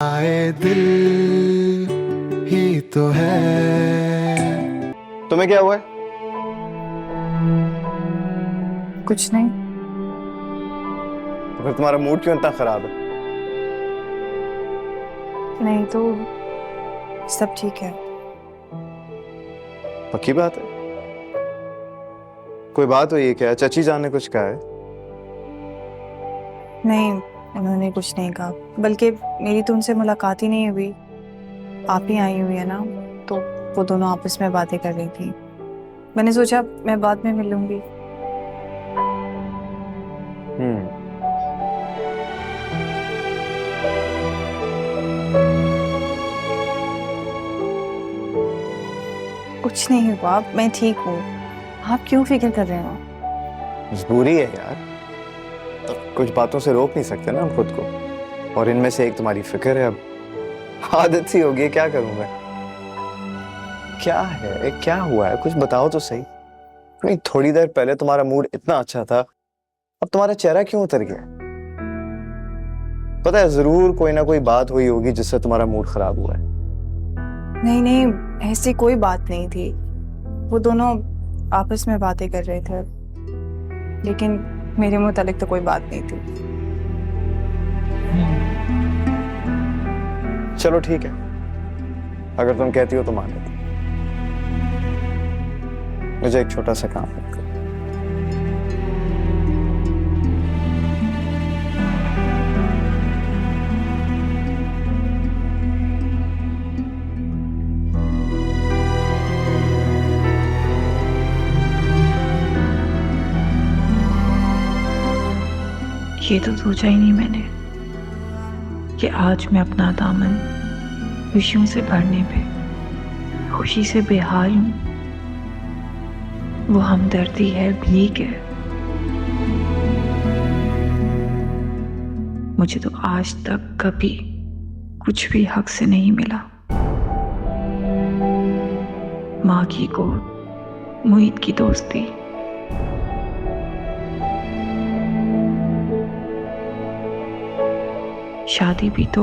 आए दिल ही तो है। तुम्हें क्या हुआ है? कुछ नहीं। तो फिर तुम्हारा मूड क्यों इतना खराब है? नहीं तो सब ठीक है। पक्की बात है? कोई बात हुई है क्या? चाची जान ने कुछ कहा है? नहीं, उन्होंने कुछ नहीं कहा, बल्कि मेरी तो उनसे मुलाकात ही नहीं हुई। आप ही आई हुई है ना, तो वो दोनों आपस में बातें कर रही थी। मैंने सोचा मैं बाद में मिलूंगी। हम्म। कुछ नहीं हुआ, मैं ठीक हूँ। आप क्यों फिक्र कर रहे हो? मजबूरी है यार, तो कुछ बातों से रोक नहीं सकते ना हम खुद को। और इनमें से एक तुम्हारी फिक्र है। अब आदत सी होगी है, क्या करूं मैं? क्या है, क्या हुआ है? कुछ बताओ तो सही। नहीं, थोड़ी देर पहले तुम्हारा मूड इतना अच्छा था, अब तुम्हारा चेहरा क्यों उतर गया? पता है, जरूर कोई ना कोई बात हुई होगी जिससे तुम्हारा मूड खराब हुआ है। नहीं नहीं, ऐसी कोई बात नहीं थी। वो दोनों आपस में बातें कर रहे थे, लेकिन मेरे मुतालिक तो कोई बात नहीं थी। चलो ठीक है, अगर तुम कहती हो तो मान लेता हूं। मुझे एक छोटा सा काम है। ये तो सोचा ही नहीं मैंने कि आज मैं अपना दामन खुशियों से भरने पे खुशी से बेहाल हूं। वो हमदर्दी है, भीख है। मुझे तो आज तक कभी कुछ भी हक से नहीं मिला। माँ की गोद, मुईद की दोस्ती, शादी भी तो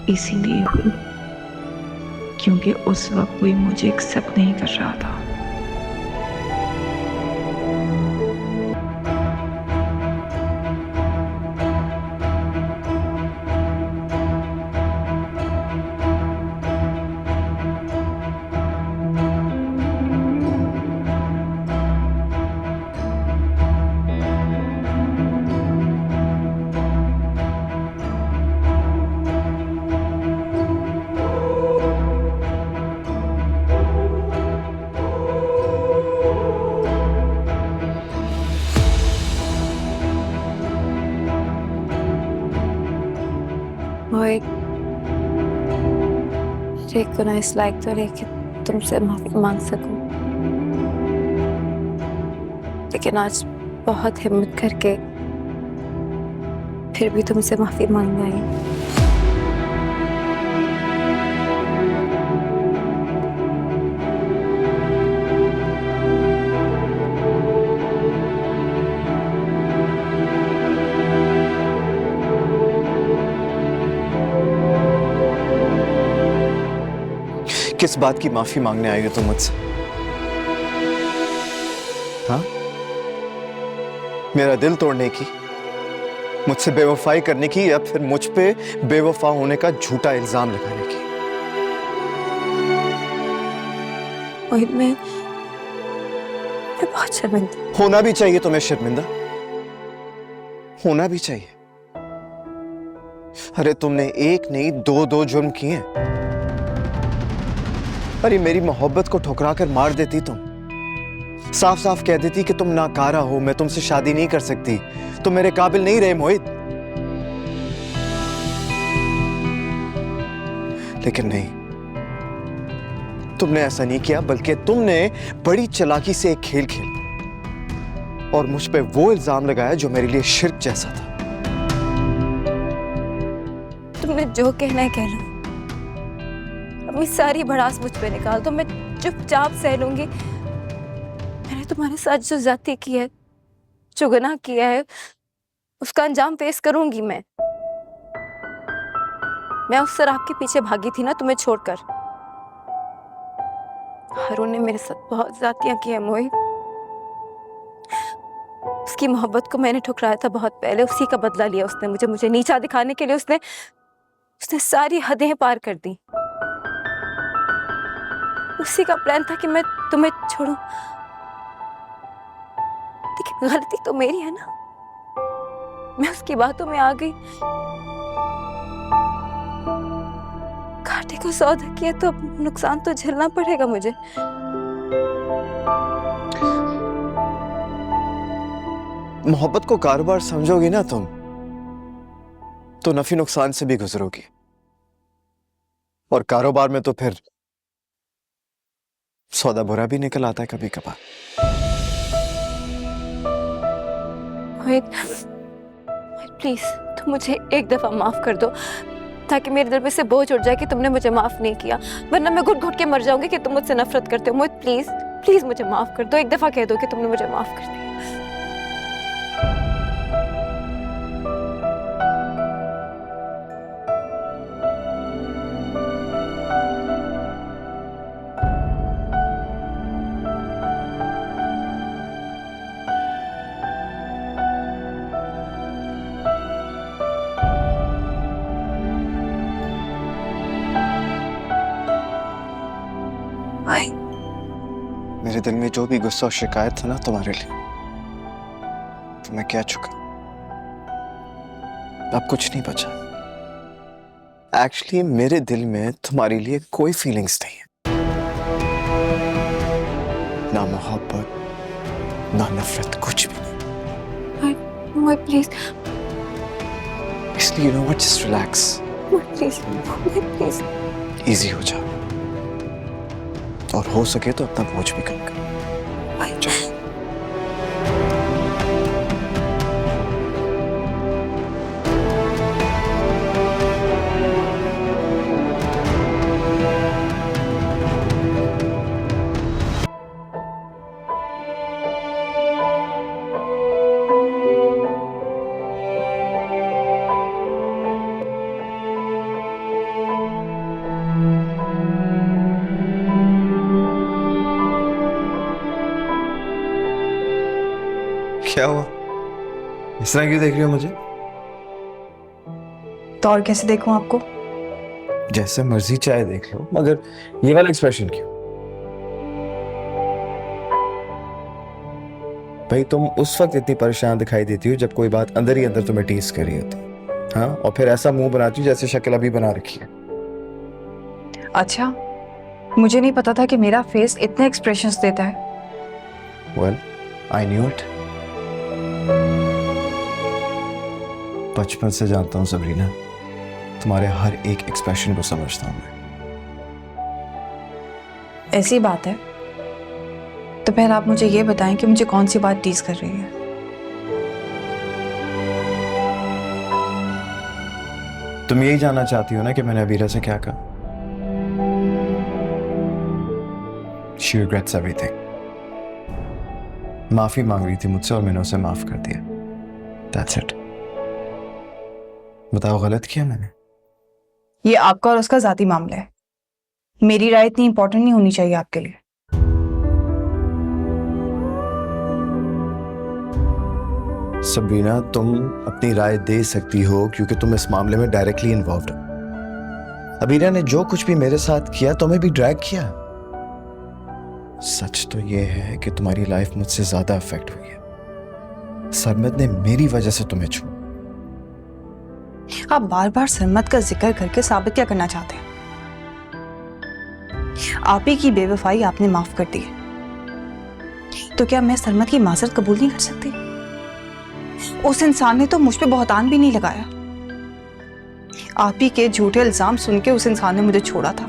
इसीलिए हुई क्योंकि उस वक्त कोई मुझे एक्सेप्ट नहीं कर रहा था। वो एक गुनाह इस लायक तो है कि तुमसे माफी मांग सकूं, लेकिन आज बहुत हिम्मत करके फिर भी तुमसे माफी मांगने आई। किस बात की माफी मांगने आई हो तुम मुझसे? हाँ, मेरा दिल तोड़ने की, मुझसे बेवफाई करने की, या फिर मुझ पे बेवफा होने का झूठा इल्जाम लगाने की? मोहित, मैं बहुत शर्मिंदा। होना भी चाहिए तुम्हें शर्मिंदा, होना भी चाहिए। अरे तुमने एक नहीं दो दो जुर्म किए हैं। अरे मेरी मोहब्बत को ठुकरा कर मार देती तुम, साफ साफ कह देती कि तुम नाकारा हो, मैं तुमसे शादी नहीं कर सकती, तुम मेरे काबिल नहीं रहे मोहित। लेकिन नहीं, तुमने ऐसा नहीं किया, बल्कि तुमने बड़ी चालाकी से एक खेल खेला और मुझ पे वो इल्जाम लगाया जो मेरे लिए शिर्क जैसा था। तुमने जो कहना है कह लो, अपनी सारी भड़ास मुझ पे निकाल दो, मैं चुपचाप सह लूंगी। मैंने तुम्हारे साथ जो ज्यादती की है, जो गुनाह किया है, उसका अंजाम फेस करूंगी मैं। मैं उस शराब के पीछे भागी थी ना तुम्हें छोड़कर। हारून ने मेरे साथ बहुत ज्यादतियां की है मोहित। उसकी मोहब्बत को मैंने ठुकराया था बहुत पहले, उसी का बदला लिया उसने। मुझे नीचा दिखाने के लिए उसने सारी हदें पार कर दी। उसी का प्लान था कि मैं तुम्हें छोड़ूं, लेकिन गलती तो मेरी है ना। मैं उसकी बातों में आ गई, घाटे का सौदा किया तो अब नुकसान तो झेलना पड़ेगा मुझे। मोहब्बत को कारोबार समझोगी ना तुम, तो नफी नुकसान से भी गुजरोगी, और कारोबार में तो फिर सौदा बुरा भी निकल आता है कभी कभार। मोहित प्लीज तुम मुझे एक दफा माफ कर दो, ताकि मेरे दिल में से बोझ उठ जाए कि तुमने मुझे माफ नहीं किया, वरना मैं घुट घुट के मर जाऊंगी कि तुम मुझसे नफरत करते हो। मोहित प्लीज प्लीज मुझे माफ कर दो, एक दफा कह दो कि तुमने मुझे माफ कर दिया। मेरे दिल में जो भी गुस्सा और शिकायत था ना तुम्हारे लिए, तो मैं कह चुका। अब कुछ नहीं बचा। एक्चुअली मेरे दिल में तुम्हारे लिए कोई फीलिंग्स नहीं है, ना मोहब्बत ना नफरत, कुछ भी नहीं। मोहित प्लीज, इसलिए you know what, just relax, please please. Easy हो जा, और हो सके तो अपना बोझ भी कम कर। जाओ। क्या हुआ, इस तरह क्यों देख रही हो मुझे? तो और कैसे देखूं आपको? जैसे मर्जी चाहे देख लो, मगर ये वाला एक्सप्रेशन क्यों? भाई तुम उस वक्त इतनी परेशान दिखाई देती हो जब कोई बात अंदर ही अंदर तुम्हें टीज कर रही होती, हाँ, और फिर ऐसा मुंह बनाती हो जैसे शक्ल अभी बना रखी है। अच्छा, मुझे नहीं पता था कि मेरा फेस इतने एक्सप्रेशंस देता है। Well, I knew it. बचपन से जानता हूं सबरीना, तुम्हारे हर एक एक्सप्रेशन को समझता हूं मैं। ऐसी बात है तो फिर आप मुझे ये बताएं कि मुझे कौन सी बात टीज कर रही है। तुम यही जानना चाहती हो ना कि मैंने अबीरा से क्या कहा? She regrets everything. माफी मांग रही थी मुझसे और मैंने उसे माफ कर दिया। That's it. बताओ गलत किया मैंने? ये आपका और उसका जाती मामला है, मेरी राय इतनी इंपॉर्टेंट नहीं होनी चाहिए आपके लिए। सबरीना, तुम अपनी राय दे सकती हो क्योंकि तुम इस मामले में डायरेक्टली इन्वॉल्व्ड हो। अबीरा ने जो कुछ भी मेरे साथ किया तुम्हें भी ड्रैग किया। सच तो यह है कि तुम्हारी लाइफ मुझसे ज्यादा अफेक्ट हुई है। सरमद ने मेरी वजह से तुम्हें छोड़ा। आप बार बार सरमद का जिक्र करके साबित क्या करना चाहते हैं? आप ही की बेवफाई आपने माफ कर दी है, तो क्या मैं सरमद की माजरत कबूल नहीं कर सकती? उस इंसान ने तो मुझ पे बहुतान भी नहीं लगाया। आप ही के झूठे इल्जाम सुन के उस इंसान ने मुझे छोड़ा था,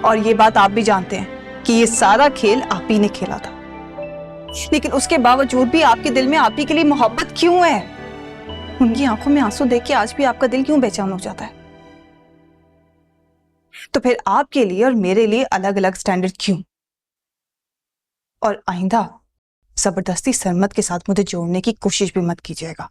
और ये बात आप भी जानते हैं कि ये सारा खेल आप ही ने खेला था। लेकिन उसके बावजूद भी आपके दिल में आप ही के लिए मोहब्बत क्यों है? उनकी आंखों में आंसू देख के आज भी आपका दिल क्यों बेचैन हो जाता है? तो फिर आपके लिए और मेरे लिए अलग अलग स्टैंडर्ड क्यों? और आइंदा जबरदस्ती सरमद के साथ मुझे जोड़ने की कोशिश भी मत कीजिएगा।